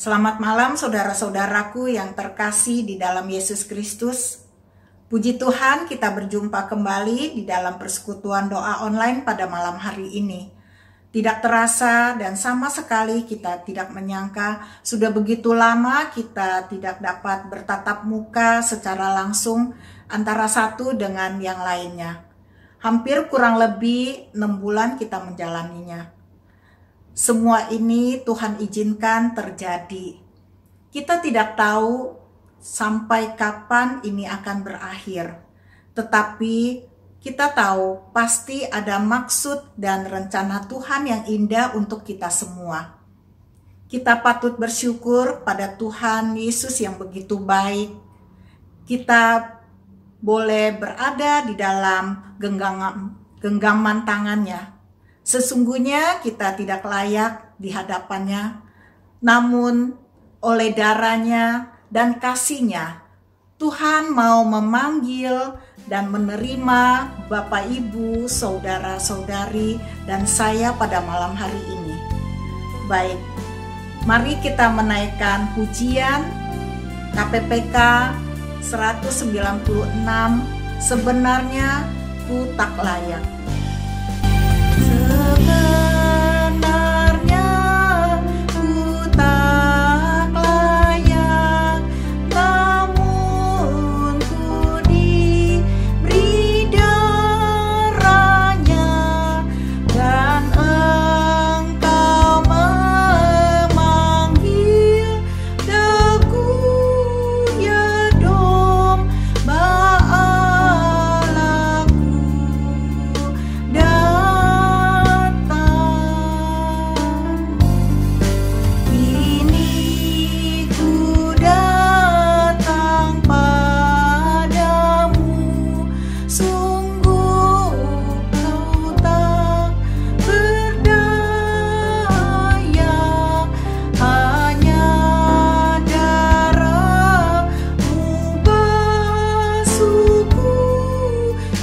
Selamat malam saudara-saudaraku yang terkasih di dalam Yesus Kristus. Puji Tuhan, kita berjumpa kembali di dalam persekutuan doa online pada malam hari ini. Tidak terasa dan sama sekali kita tidak menyangka sudah begitu lama kita tidak dapat bertatap muka secara langsung antara satu dengan yang lainnya. Hampir kurang lebih 6 bulan kita menjalaninya. Semua ini Tuhan izinkan terjadi. Kita tidak tahu sampai kapan ini akan berakhir. Tetapi kita tahu pasti ada maksud dan rencana Tuhan yang indah untuk kita semua. Kita patut bersyukur pada Tuhan Yesus yang begitu baik. Kita boleh berada di dalam genggaman tangannya. Sesungguhnya kita tidak layak di hadapannya, namun oleh darahnya dan kasih-Nya, Tuhan mau memanggil dan menerima Bapak, Ibu, saudara-saudari, dan saya pada malam hari ini. Baik, mari kita menaikkan pujian KPPK 196, Sebenarnya Ku Tak Layak. Sebenarnya ku tak layak, namun ku diberi darahnya, dan Engkau memanggil daku, ya domba Allahku. Kini ku datang padamu, sungguh Kau tak berdaya, hanya darah-Mu basuhku,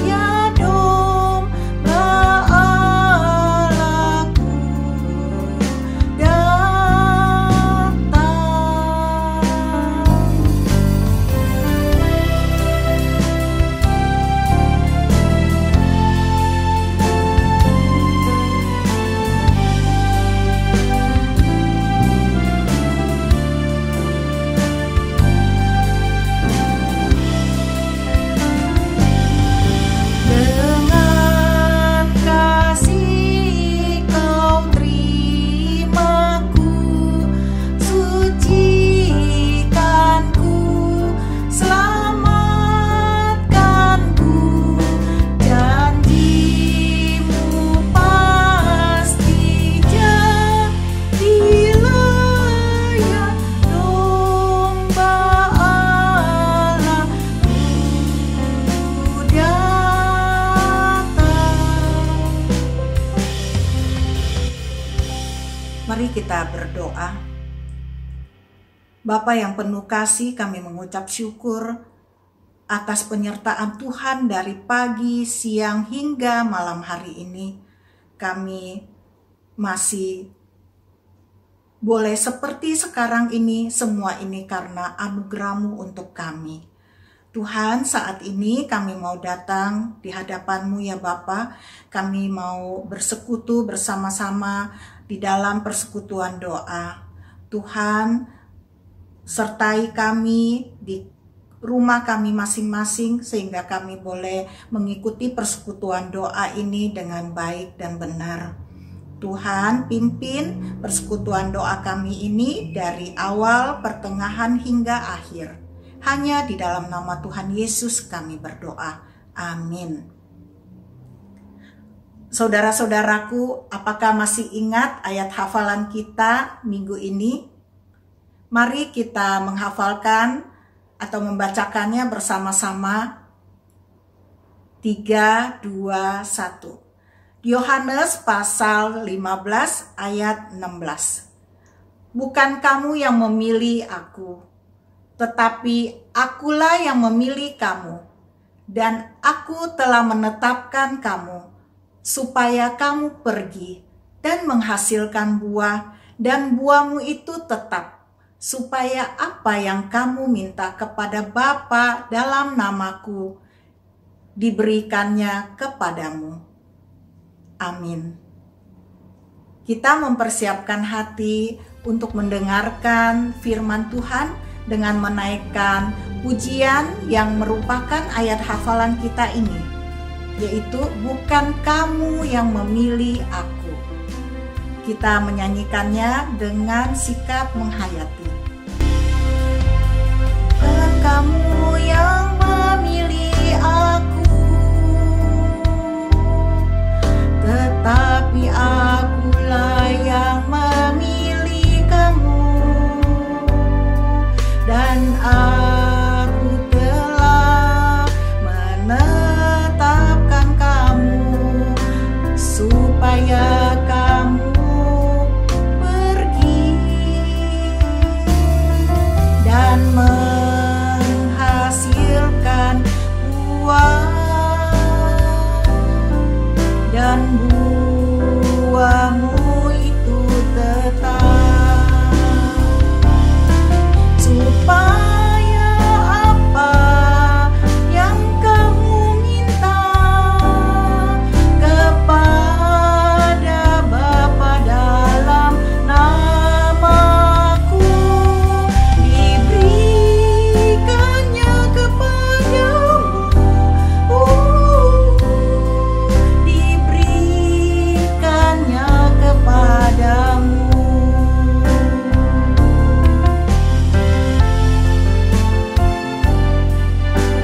ya domba Allahku. Dengan kasih Kau terimaku, sucikanku, selamatkanku. Janji-Mu pasti jadilah, ya domba Allahku. Mari kita berdoa. Bapa yang penuh kasih, kami mengucap syukur atas penyertaan Tuhan dari pagi, siang, hingga malam hari ini. Kami masih boleh seperti sekarang ini, semua ini karena anugerah-Mu untuk kami. Tuhan, saat ini kami mau datang di hadapan-Mu ya Bapa. Kami mau bersekutu bersama-sama di dalam persekutuan doa. Tuhan, sertai kami di rumah kami masing-masing sehingga kami boleh mengikuti persekutuan doa ini dengan baik dan benar. Tuhan, pimpin persekutuan doa kami ini dari awal, pertengahan, hingga akhir. Hanya di dalam nama Tuhan Yesus kami berdoa. Amin. Saudara-saudaraku, apakah masih ingat ayat hafalan kita minggu ini? Mari kita menghafalkan atau membacakannya bersama-sama. 3, 2, 1. Yohanes pasal 15 ayat 16. Bukan kamu yang memilih aku, tetapi akulah yang memilih kamu, dan aku telah menetapkan kamu, supaya kamu pergi dan menghasilkan buah, dan buahmu itu tetap, supaya apa yang kamu minta kepada Bapa dalam namaku diberikannya kepadamu. Amin. Kita mempersiapkan hati untuk mendengarkan firman Tuhan dengan menaikkan pujian yang merupakan ayat hafalan kita ini, yaitu bukan kamu yang memilih aku. Kita menyanyikannya dengan sikap menghayati. Bukan kamu yang memilih aku, tetapi akulah yang memilih kamu, dan aku telah menetapkan kamu supaya kamu pergi dan menghasilkan buah, dan buahmu itu tetap, supaya apa yang kamu minta kepada Bapa dalam namaku diberikannya kepadamu, diberikannya kepadamu.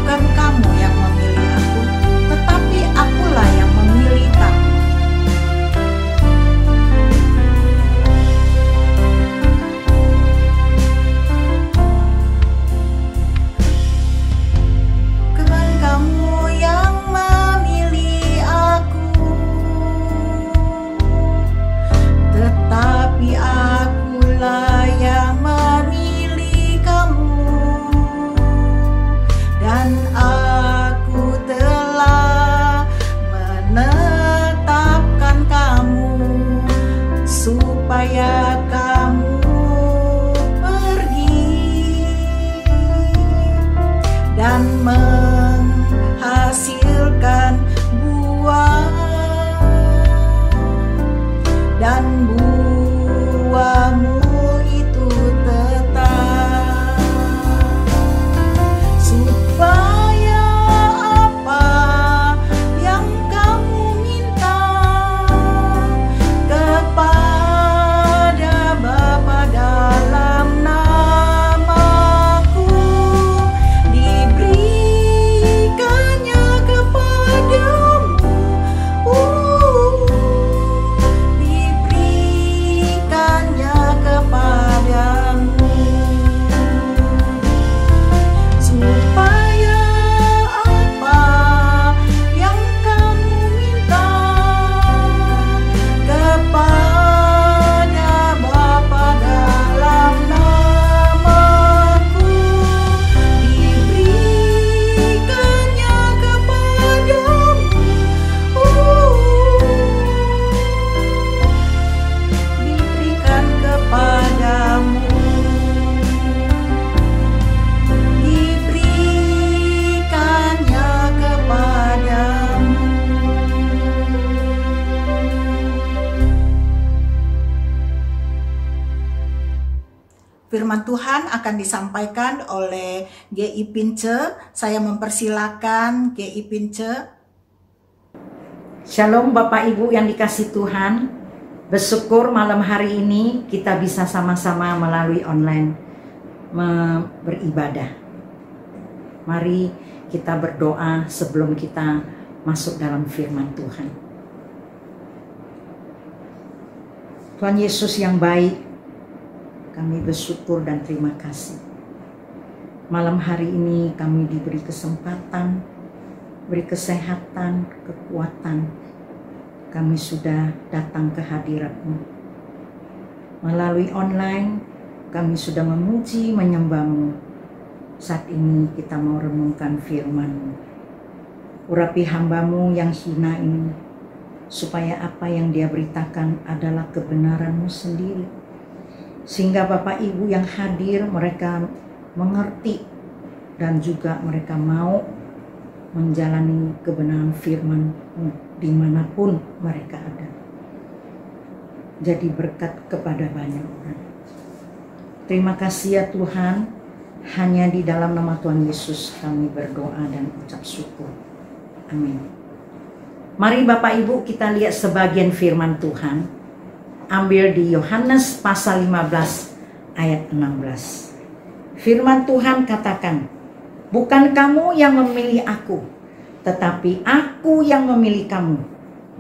Bukan kamu yang memilih aku, tetapi akulah yang memilih kamu. Bukan kamu yang memilih aku, tetapi akulah yang memilih kamu, dan aku telah menetapkan kamu supaya kamu pergi dan menghasilkan buah, dan buahmu itu tetap, supaya apa yang kamu minta kepada Bapa dalam namaku diberikannya kepadamu, diberikannya kepadamu, supaya apa yang kamu minta kepada Bapa dalam namaku diberikannya kepadamu, diberikan kepadamu, diberikannya kepadamu. Firman Tuhan akan disampaikan oleh GI Pince. Saya mempersilakan GI Pince. Shalom Bapak Ibu yang dikasih Tuhan. Bersyukur malam hari ini kita bisa sama-sama melalui online beribadah. Mari kita berdoa sebelum kita masuk dalam firman Tuhan. Tuhan Yesus yang baik, kami bersyukur dan terima kasih. Malam hari ini kami diberi kesempatan, beri kesehatan, kekuatan. Kami sudah datang ke hadirat-Mu. Melalui online, kami sudah memuji, menyembah-Mu. Saat ini kita mau renungkan firman-Mu. Urapi hamba-Mu yang hina ini, supaya apa yang dia beritakan adalah kebenaran-Mu sendiri. Sehingga Bapak Ibu yang hadir mereka mengerti dan juga mereka mau menjalani kebenaran firman dimanapun mereka ada. Jadi berkat kepada banyak orang. Terima kasih ya Tuhan, hanya di dalam nama Tuhan Yesus kami berdoa dan ucap syukur. Amin. Mari Bapak Ibu kita lihat sebagian firman Tuhan. Ambil di Yohanes pasal 15 ayat 16. Firman Tuhan katakan, bukan kamu yang memilih aku, tetapi aku yang memilih kamu.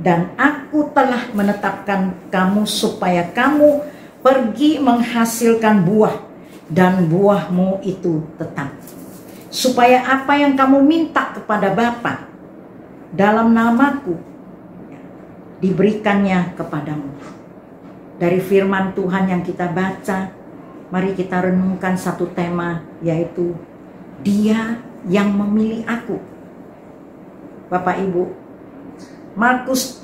Dan aku telah menetapkan kamu supaya kamu pergi menghasilkan buah, dan buahmu itu tetap. Supaya apa yang kamu minta kepada Bapa dalam namaku diberikannya kepadamu. Dari firman Tuhan yang kita baca, mari kita renungkan satu tema, yaitu Dia yang memilih aku. Bapak Ibu, Markus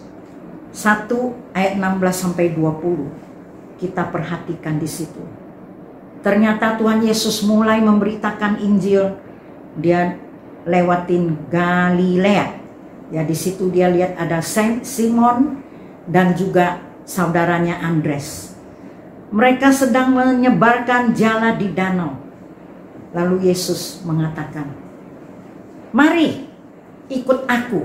1 ayat 16-20, kita perhatikan di situ. Ternyata Tuhan Yesus mulai memberitakan Injil, dia lewatin Galilea. Ya, di situ dia lihat ada Simon dan juga saudaranya Andres. Mereka sedang menyebarkan jala di danau. Lalu Yesus mengatakan, mari ikut aku,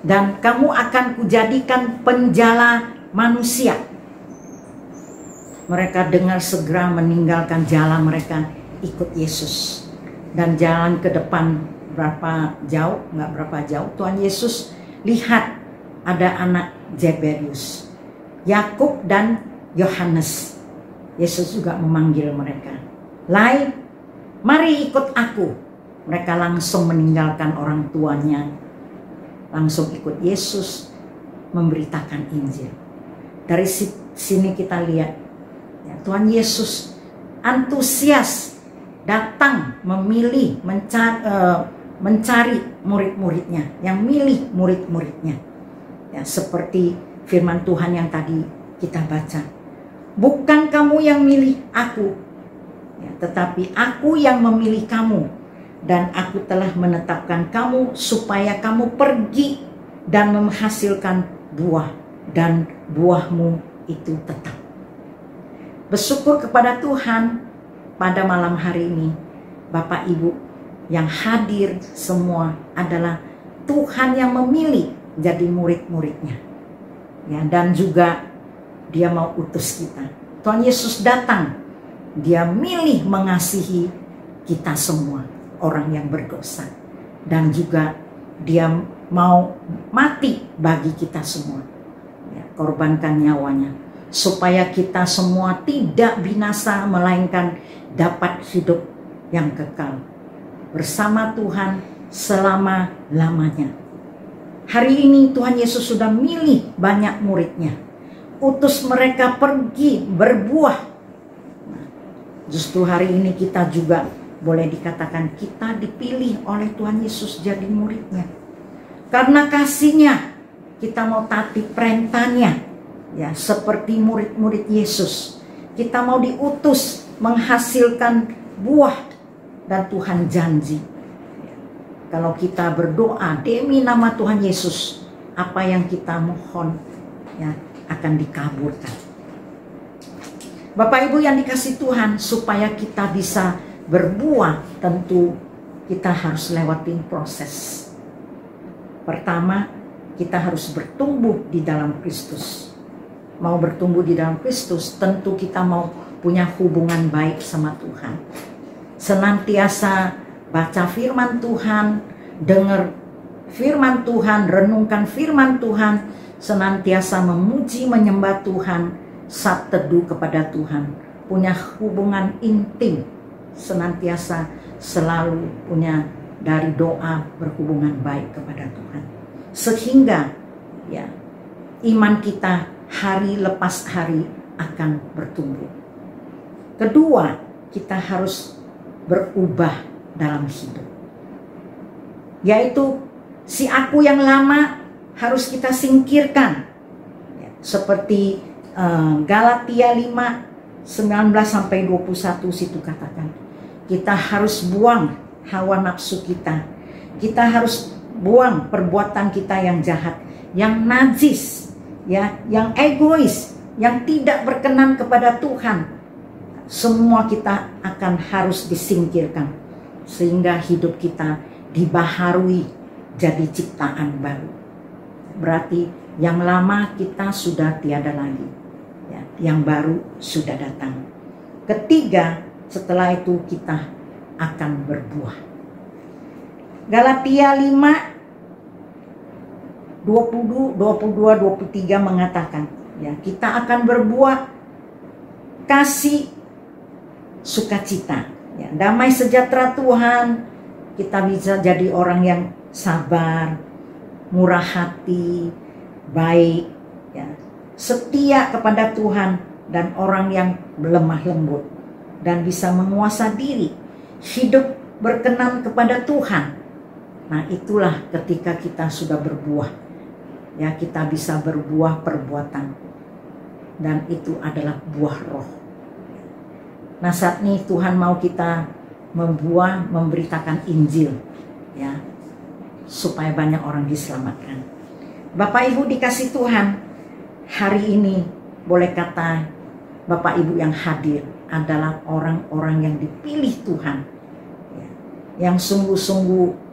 dan kamu akan kujadikan penjala manusia. Mereka dengar segera meninggalkan jala mereka, ikut Yesus. Dan jalan ke depan nggak berapa jauh, Tuhan Yesus lihat ada anak Zebedius, Yakub dan Yohanes. Yesus juga memanggil mereka. Mari ikut aku. Mereka langsung meninggalkan orang tuanya, langsung ikut Yesus memberitakan Injil. Dari sini kita lihat, ya, Tuhan Yesus antusias datang memilih, mencari murid-muridnya, yang milih murid-muridnya. Ya, seperti firman Tuhan yang tadi kita baca. Bukan kamu yang milih aku, ya, tetapi aku yang memilih kamu. Dan aku telah menetapkan kamu supaya kamu pergi dan menghasilkan buah. Dan buahmu itu tetap. Bersyukur kepada Tuhan pada malam hari ini. Bapak Ibu yang hadir semua adalah Tuhan yang memilih jadi murid-muridnya, ya, dan juga Dia mau utus kita. Tuhan Yesus datang, Dia milih mengasihi kita semua, orang yang berdosa, dan juga Dia mau mati bagi kita semua, ya, korbankan nyawanya supaya kita semua tidak binasa, melainkan dapat hidup yang kekal bersama Tuhan selama-lamanya. Hari ini Tuhan Yesus sudah milih banyak muridnya, utus mereka pergi berbuah. Nah, justru hari ini kita juga boleh dikatakan kita dipilih oleh Tuhan Yesus jadi muridnya. Karena kasihnya kita mau taati perintahnya, ya, seperti murid-murid Yesus. Kita mau diutus menghasilkan buah, dan Tuhan janji, kalau kita berdoa demi nama Tuhan Yesus, apa yang kita mohon, ya, akan dikabulkan. Bapak Ibu yang dikasih Tuhan, supaya kita bisa berbuah, tentu kita harus lewatin proses. Pertama, kita harus bertumbuh di dalam Kristus. Mau bertumbuh di dalam Kristus, tentu kita mau punya hubungan baik sama Tuhan. Senantiasa baca firman Tuhan, dengar firman Tuhan, renungkan firman Tuhan, senantiasa memuji menyembah Tuhan, saat teduh kepada Tuhan, punya hubungan intim, senantiasa selalu punya dari doa berhubungan baik kepada Tuhan. Sehingga ya, iman kita hari lepas hari akan bertumbuh. Kedua, kita harus berubah dalam hidup, yaitu si aku yang lama harus kita singkirkan, ya, seperti Galatia 5:19-21 situ katakan, kita harus buang hawa nafsu kita. Kita harus buang perbuatan kita yang jahat, yang najis, ya, yang egois, yang tidak berkenan kepada Tuhan. Semua kita akan harus disingkirkan sehingga hidup kita dibaharui jadi ciptaan baru. Berarti yang lama kita sudah tiada lagi, ya, yang baru sudah datang. Ketiga, setelah itu kita akan berbuah. Galatia 5:22-23 mengatakan, ya, kita akan berbuah kasih, sukacita, ya, damai sejahtera Tuhan. Kita bisa jadi orang yang sabar, murah hati, baik, ya, setia kepada Tuhan, dan orang yang lemah lembut dan bisa menguasai diri, hidup berkenan kepada Tuhan. Nah, itulah ketika kita sudah berbuah, ya, kita bisa berbuah perbuatan, dan itu adalah buah roh. Nah, saat ini Tuhan mau kita membuah, memberitakan Injil, ya, supaya banyak orang diselamatkan. Bapak Ibu dikasih Tuhan, hari ini boleh kata Bapak Ibu yang hadir adalah orang-orang yang dipilih Tuhan, ya, yang sungguh-sungguh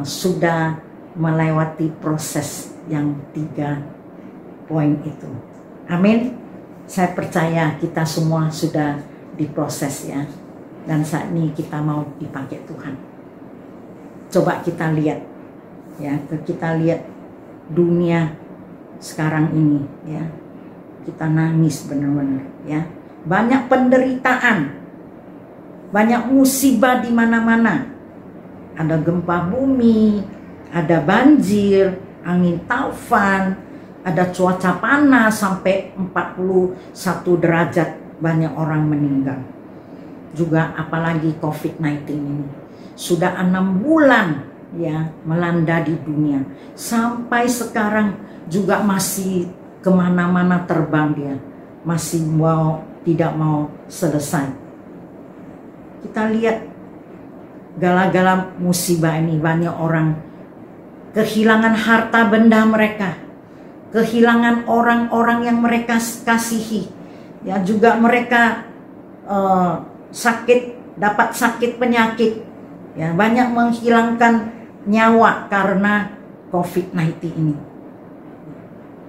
sudah melewati proses yang 3 poin itu. Amin. Saya percaya kita semua sudah diproses, ya, dan saat ini kita mau dipakai Tuhan. Coba kita lihat, ya, kita lihat dunia sekarang ini, ya, kita nangis benar-benar, ya, banyak penderitaan, banyak musibah di mana-mana. Ada gempa bumi, ada banjir, angin taufan, ada cuaca panas sampai 41 derajat, banyak orang meninggal. Juga apalagi COVID-19 ini sudah 6 bulan, ya, melanda di dunia. Sampai sekarang juga masih kemana-mana terbang dia, masih tidak mau selesai. Kita lihat gala-gala musibah ini, banyak orang kehilangan harta benda mereka, kehilangan orang-orang yang mereka kasihi, ya, juga mereka dapat sakit penyakit, ya, banyak menghilangkan nyawa karena COVID-19 ini.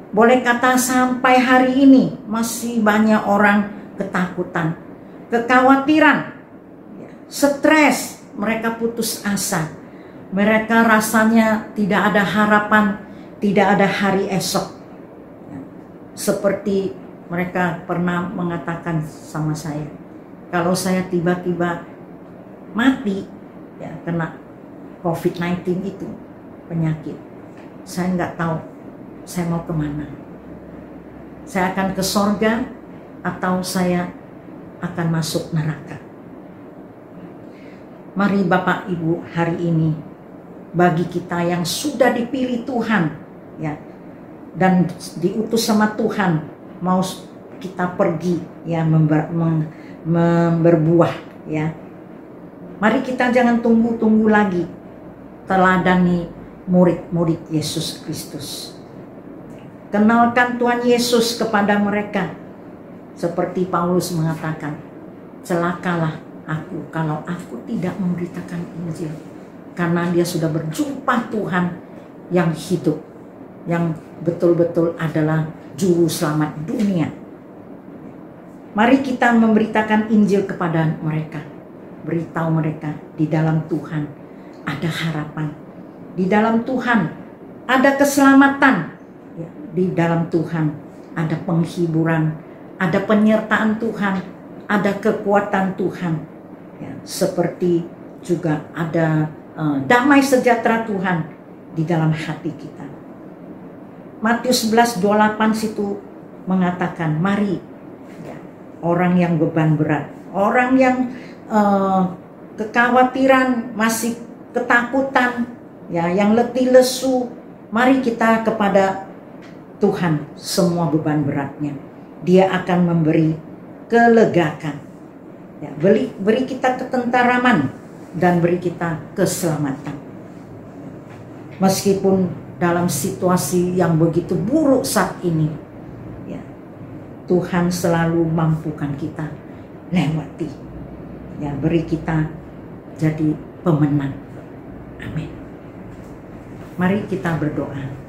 Boleh kata sampai hari ini masih banyak orang ketakutan, kekhawatiran, ya, stres, mereka putus asa, mereka rasanya tidak ada harapan, tidak ada hari esok. Ya, seperti mereka pernah mengatakan sama saya, kalau saya tiba-tiba mati, ya, kena COVID-19 itu penyakit, saya nggak tahu saya mau kemana. Saya akan ke sorga atau saya akan masuk neraka. Mari Bapak Ibu hari ini, bagi kita yang sudah dipilih Tuhan, ya, dan diutus sama Tuhan, mau kita pergi, ya, berbuah, ya. Mari kita jangan tunggu-tunggu lagi, teladani murid-murid Yesus Kristus. Kenalkan Tuhan Yesus kepada mereka. Seperti Paulus mengatakan, celakalah aku kalau aku tidak memberitakan Injil. Karena dia sudah berjumpa Tuhan yang hidup, yang betul-betul adalah juru selamat dunia. Mari kita memberitakan Injil kepada mereka. Beritahu mereka di dalam Tuhan ada harapan. Di dalam Tuhan ada keselamatan. Di dalam Tuhan ada penghiburan, ada penyertaan Tuhan, ada kekuatan Tuhan, ya, seperti juga ada damai sejahtera Tuhan di dalam hati kita. Matius 11:28 situ mengatakan, mari, ya, orang yang beban berat, orang yang kekhawatiran, masih ketakutan, ya, yang letih lesu, mari kita kepada Tuhan semua beban beratnya. Dia akan memberi kelegakan. Ya, beri kita ketenteraman dan beri kita keselamatan. Meskipun dalam situasi yang begitu buruk saat ini, ya, Tuhan selalu mampukan kita lewati. Ya, beri kita jadi pemenang. Amin. Mari kita berdoa.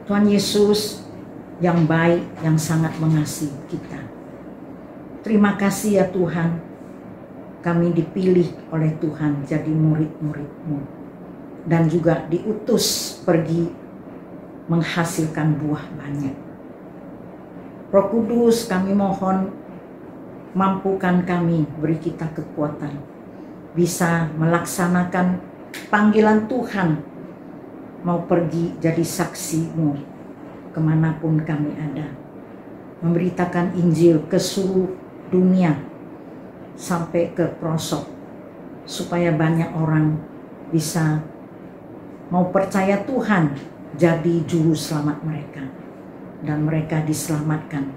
Tuhan Yesus yang baik, yang sangat mengasihi kita. Terima kasih ya Tuhan, kami dipilih oleh Tuhan jadi murid-murid-Mu. Dan juga diutus pergi menghasilkan buah banyak. Roh Kudus, kami mohon mampukan kami, beri kita kekuatan. Bisa melaksanakan panggilan Tuhan, mau pergi jadi saksi-Mu kemanapun kami ada. Memberitakan Injil ke seluruh dunia sampai ke pelosok, supaya banyak orang bisa mau percaya Tuhan jadi juru selamat mereka, dan mereka diselamatkan,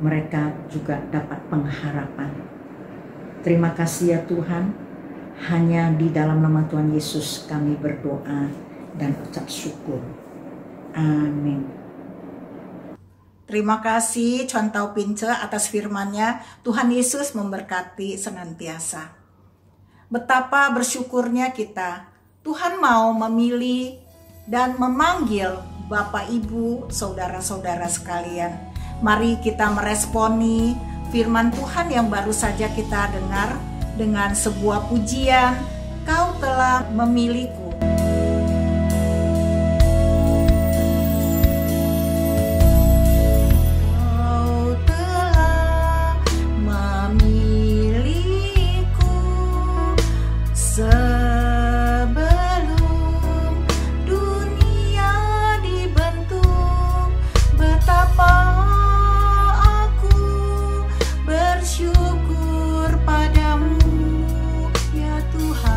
mereka juga dapat pengharapan. Terima kasih ya Tuhan, hanya di dalam nama Tuhan Yesus kami berdoa dan ucap syukur. Amin. Terima kasih Chuan Tau Pince atas firman-Nya. Tuhan Yesus memberkati senantiasa. Betapa bersyukurnya kita. Tuhan mau memilih dan memanggil Bapak, Ibu, saudara-saudara sekalian. Mari kita meresponi firman Tuhan yang baru saja kita dengar dengan sebuah pujian, Kau telah memilihku. Syukur padamu ya Tuhan.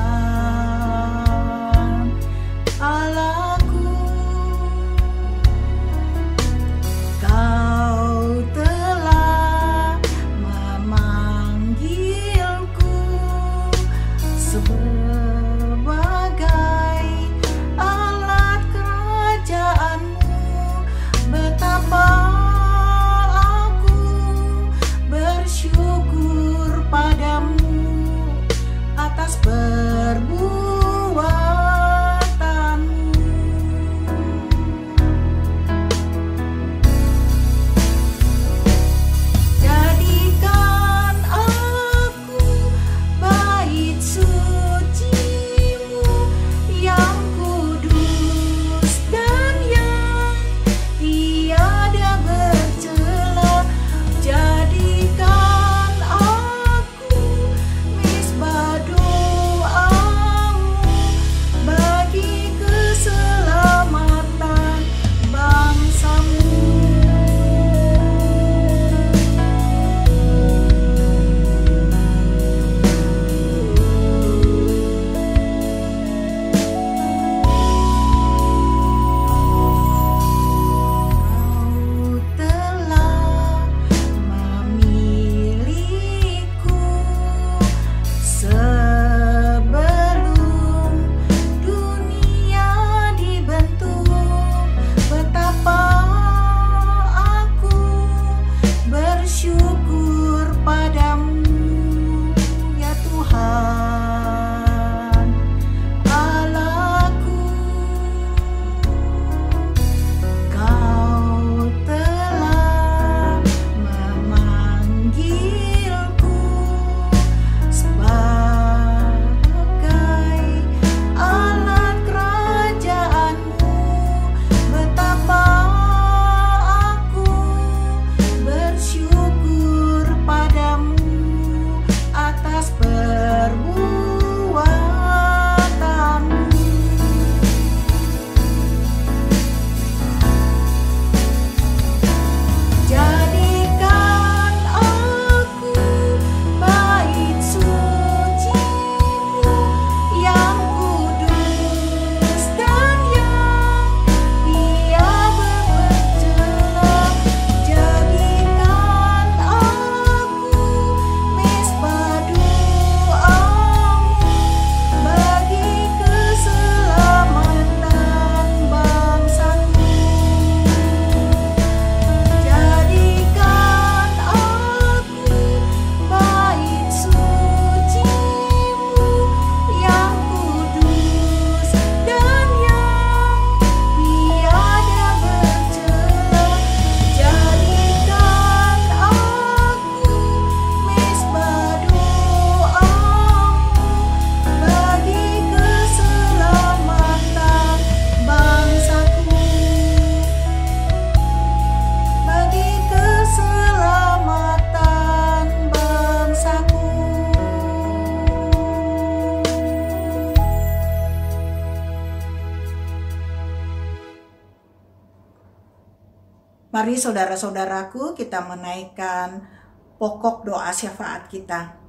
Mari saudara-saudaraku, kita menaikkan pokok doa syafaat kita.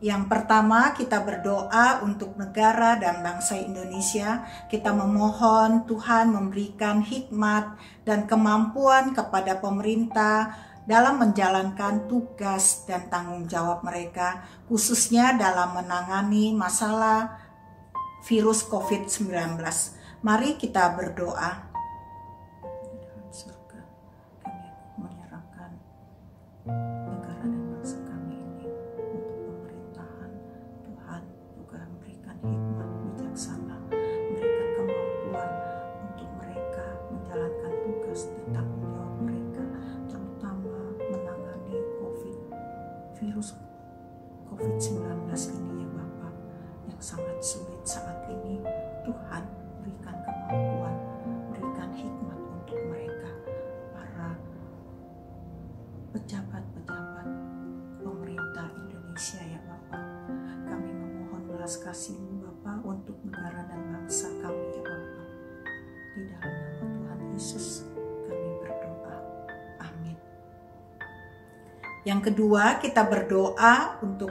Yang pertama, kita berdoa untuk negara dan bangsa Indonesia. Kita memohon Tuhan memberikan hikmat dan kemampuan kepada pemerintah dalam menjalankan tugas dan tanggung jawab mereka, khususnya dalam menangani masalah virus COVID-19. Mari kita berdoa. Dalam surga, kami menyerahkan negara dan bangsa kami ini untuk pemerintahan. Tuhan juga memberikan hikmat bijaksana, memberikan kemampuan untuk mereka menjalankan tugas dan tanggung jawab mereka, terutama menangani virus COVID-19 ini ya Bapa, yang sangat sulit saat ini. Tuhan berikan kemampuan, berikan hikmat untuk mereka, para pejabat-pejabat pemerintah Indonesia ya Bapa. Kami memohon belas kasih-Mu Bapa untuk negara dan bangsa kami ya Bapa. Di dalam nama Tuhan Yesus kami berdoa. Amin. Yang kedua, kita berdoa untuk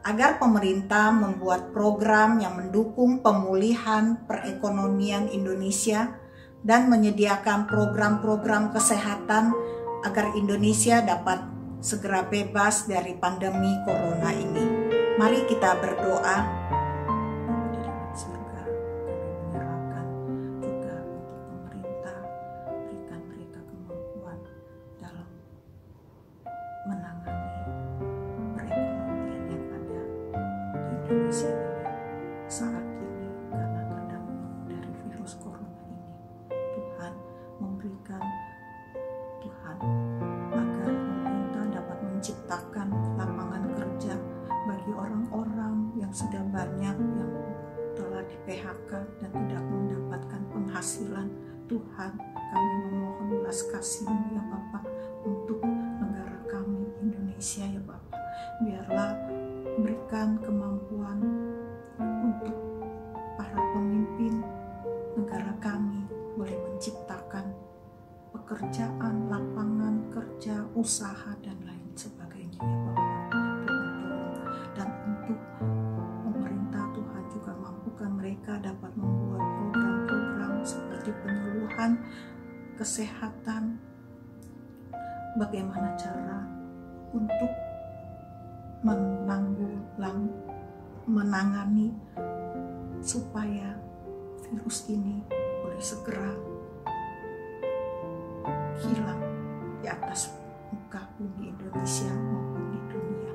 agar pemerintah membuat program yang mendukung pemulihan perekonomian Indonesia dan menyediakan program-program kesehatan agar Indonesia dapat segera bebas dari pandemi corona ini. Mari kita berdoa. Di dalam surga, kami menyerahkan juga untuk pemerintah, berikan mereka kemampuan dalam menangani perekonomian yang ada di Indonesia ini saat ini karena terdampak dari virus corona ini. Tuhan memberikan Tuhan agar pemerintah dapat menciptakan lapangan kerja bagi orang-orang yang sudah banyak yang telah di PHK dan tidak mendapatkan penghasilan. Tuhan, kami memohon belas kasih-Mu ya Bapa untuk negara kami Indonesia ya Bapa. Biarlah berikan kemampuan untuk para pemimpin negara kami boleh menciptakan pekerjaan, lapangan kerja, usaha dan lain sebagainya ya Bapa. Tuhan tolong, dan untuk pemerintah Tuhan juga mampukan mereka dapat membuat program-program seperti penyuluhan kesehatan, bagaimana cara untuk menangani supaya virus ini boleh segera hilang di atas muka bumi Indonesia maupun di dunia.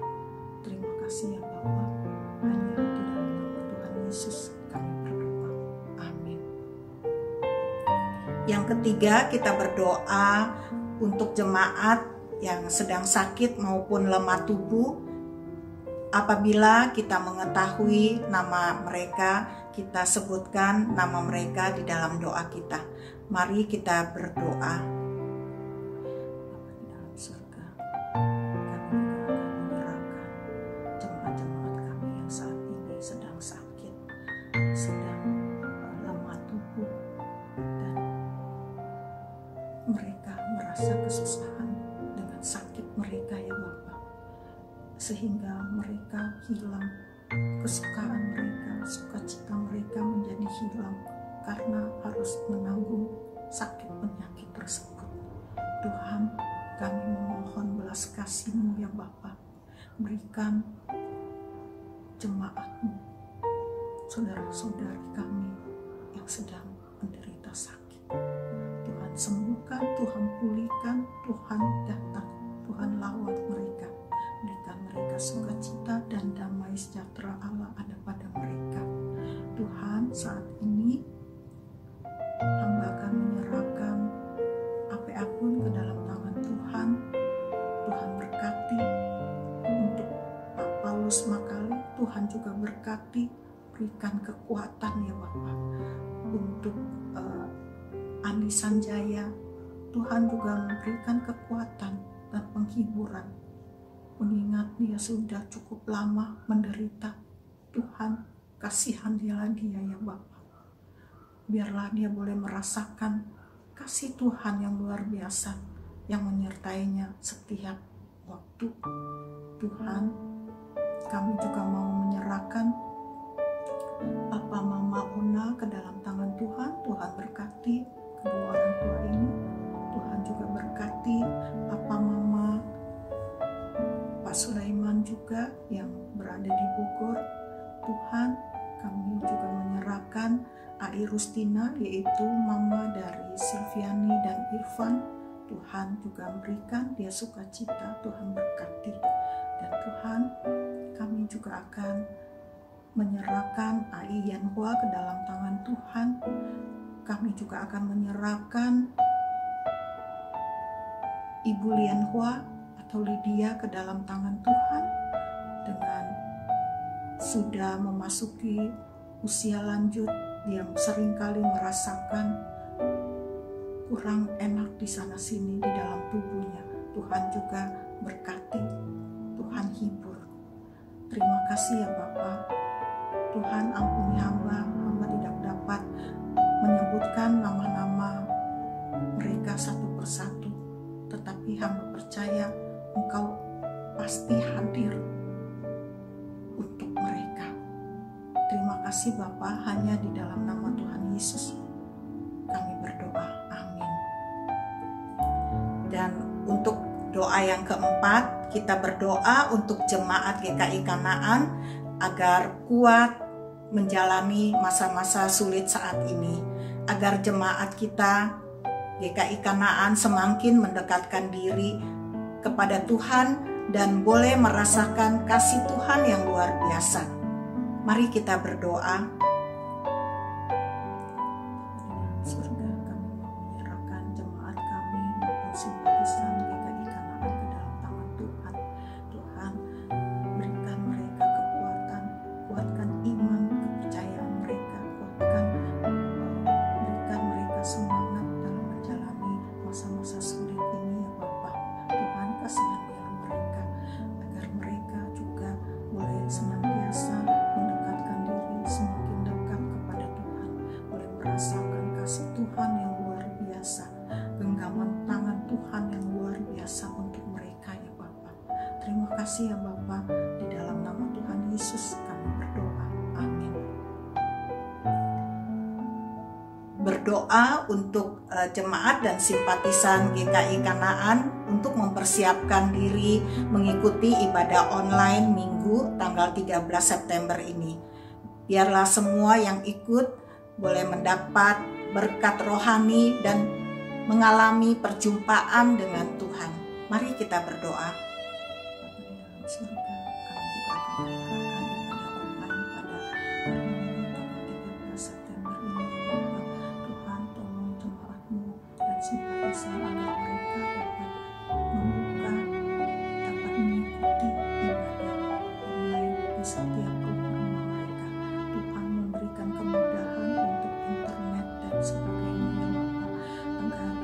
Terima kasih ya Bapa. Hanya di dalam nama Tuhan Yesus kami berdoa. Amin. Yang ketiga, kita berdoa untuk jemaat yang sedang sakit maupun lemah tubuh. Apabila kita mengetahui nama mereka, kita sebutkan nama mereka di dalam doa kita. Mari kita berdoa. Bapa di dalam surga, kami juga akan menyerahkan jemaat-jemaat kami yang saat ini sedang sakit, sedang lemah tubuh, dan mereka merasa kesusahan dengan sakit mereka ya Bapa, sehingga mereka hilang kesukaan mereka, sukacita mereka menjadi hilang karena harus menanggung sakit penyakit tersebut. Tuhan, kami memohon belas kasih-Mu ya Bapa, berikan jemaat-Mu, saudara-saudari kami yang sedang menderita sakit. Tuhan sembuhkan, Tuhan pulihkan, Tuhan datang, Tuhan lawat mereka. Berikan mereka sukacita dan damai sejahtera Allah ada pada mereka. Tuhan, saat ini hamba akan menyerahkan apa pun ke dalam tangan Tuhan. Tuhan berkati untuk Pak Paulus Makali. Tuhan juga berkati, berikan kekuatan ya Bapak untuk Andi Sanjaya. Tuhan juga memberikan kekuatan dan penghiburan, mengingat dia sudah cukup lama menderita. Tuhan, kasihanilah dia ya Bapa. Biarlah dia boleh merasakan kasih Tuhan yang luar biasa yang menyertainya setiap waktu. Tuhan, kami juga mau menyerahkan Papa Mama Ona ke dalam tangan Tuhan. Tuhan berkati kedua orang tua ini. Tuhan juga berkati Papa Mama Pak Sulaiman juga yang berada di Bogor. Tuhan, kami juga menyerahkan Ai Rustina, yaitu mama dari Silviani dan Irfan. Tuhan juga memberikan dia sukacita, Tuhan berkati. Dan Tuhan, kami juga akan menyerahkan Ai Yanhua ke dalam tangan Tuhan. Kami juga akan menyerahkan Ibu Lianhua atau Lydia ke dalam tangan Tuhan. Dengan sudah memasuki usia lanjut, dia seringkali merasakan kurang enak di sana sini di dalam tubuhnya. Tuhan juga berkati, Tuhan hibur. Terima kasih ya Bapa. Tuhan ampuni hamba tidak dapat menyebutkan nama-nama mereka satu persatu, tetapi hamba percaya Engkau pasti hadir untuk mereka. Terima kasih Bapa, hanya di dalam nama Tuhan Yesus kami berdoa, amin. Dan untuk doa yang keempat, kita berdoa untuk jemaat GKI Kanaan agar kuat menjalani masa-masa sulit saat ini, agar jemaat kita GKI Kanaan semakin mendekatkan diri kepada Tuhan dan boleh merasakan kasih Tuhan yang luar biasa. Mari kita berdoa. Surga, kami mau menyerahkan jemaat kami maupun simpatisan GKI Kanaan ke dalam tangan Tuhan. Tuhan, berikan mereka kekuatan, kuatkan iman, kepercayaan mereka, berikan mereka semangat dalam menjalani masa-masa sulit ini ya Bapa. Tuhan, kasihanilah mereka agar mereka juga boleh senantiasa mendekatkan diri semakin dekat kepada Tuhan, boleh merasakan kasih Tuhan yang luar biasa, genggaman tangan Tuhan yang luar biasa untuk mereka ya Bapa. Terima kasih ya Bapa, di dalam nama Tuhan Yesus kami berdoa, amin. Berdoa untuk jemaat dan simpatisan GKI Kanaan untuk mempersiapkan diri mengikuti ibadah online Minggu tanggal 13 September ini. Biarlah semua yang ikut boleh mendapat berkat rohani dan mengalami perjumpaan dengan Tuhan. Mari kita berdoa. Bapa di dalam surga, kami juga akan menyerahkan ibadah online pada hari Minggu tanggal 13 September ini ya Bapa. Tuhan, tolong jemaat-Mu dan simpatisan agar mereka dapat membuka, dapat mengikuti ibadah online di setiap rumah mereka. Tuhan, memberikan kemudahan untuk internet dan sebagainya ya Bapa, agar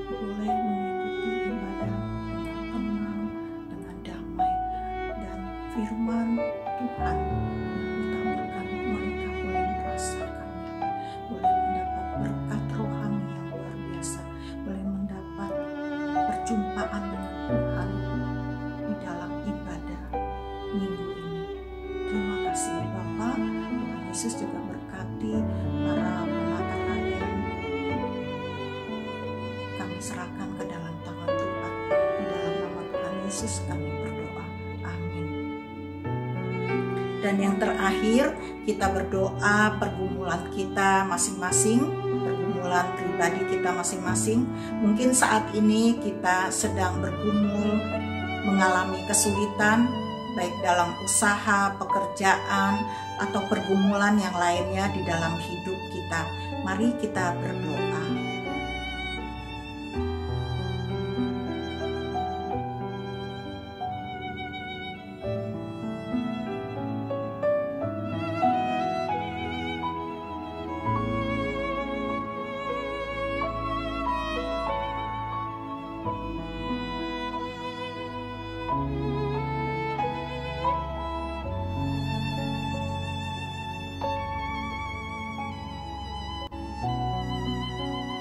boleh mengikuti ibadah dengan tenang, dengan damai, dan firman Tuhan yang ditaburkan mereka boleh merasakannya, boleh mendapat berkat rohani yang luar biasa, boleh mendapat perjumpaan dengan Tuhan di dalam ibadah minggu ini. Terima kasih ya Bapa. Tuhan Yesus juga berkati para penata layan. Kami serahkan ke dalam tangan Tuhan. Di dalam nama Tuhan Yesus kami berdoa, amin. Dan yang terakhir, kita berdoa pergumulan kita masing-masing, pergumulan pribadi kita masing-masing. Mungkin saat ini kita sedang bergumul, mengalami kesulitan, baik dalam usaha, pekerjaan, atau pergumulan yang lainnya di dalam hidup kita. Mari kita berdoa.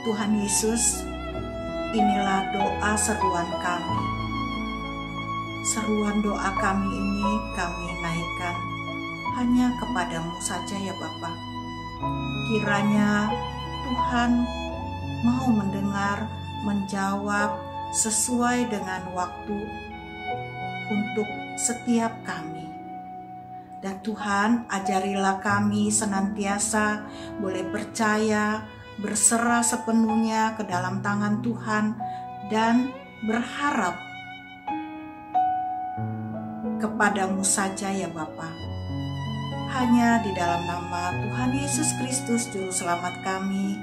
Tuhan Yesus, inilah doa seruan kami. Seruan doa kami ini kami naikkan hanya kepadamu saja ya Bapa. Kiranya Tuhan mau mendengar, menjawab sesuai dengan waktu untuk setiap kami. Dan Tuhan, ajarilah kami senantiasa boleh percaya, berserah sepenuhnya ke dalam tangan Tuhan, dan berharap kepadamu saja ya Bapa. Hanya di dalam nama Tuhan Yesus Kristus Juru Selamat kami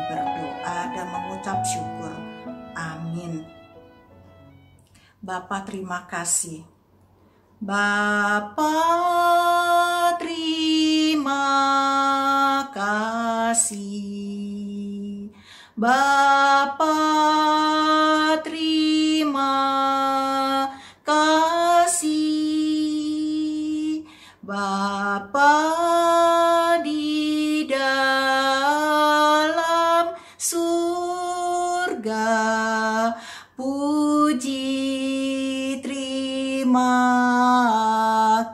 berdoa dan mengucap syukur. Amin. Bapa, terima kasih. Bapa, terima kasih. Bapa, terima kasih. Bapa di dalam surga, puji terima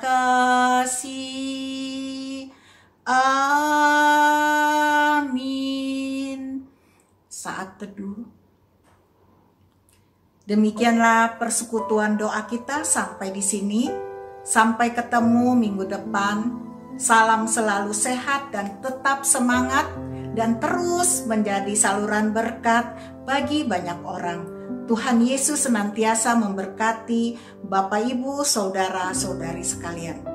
kasih. Amin. Saat teduh. Demikianlah persekutuan doa kita sampai di sini. Sampai ketemu minggu depan. Salam selalu sehat dan tetap semangat, dan terus menjadi saluran berkat bagi banyak orang. Tuhan Yesus senantiasa memberkati Bapak, Ibu, Saudara-saudari sekalian.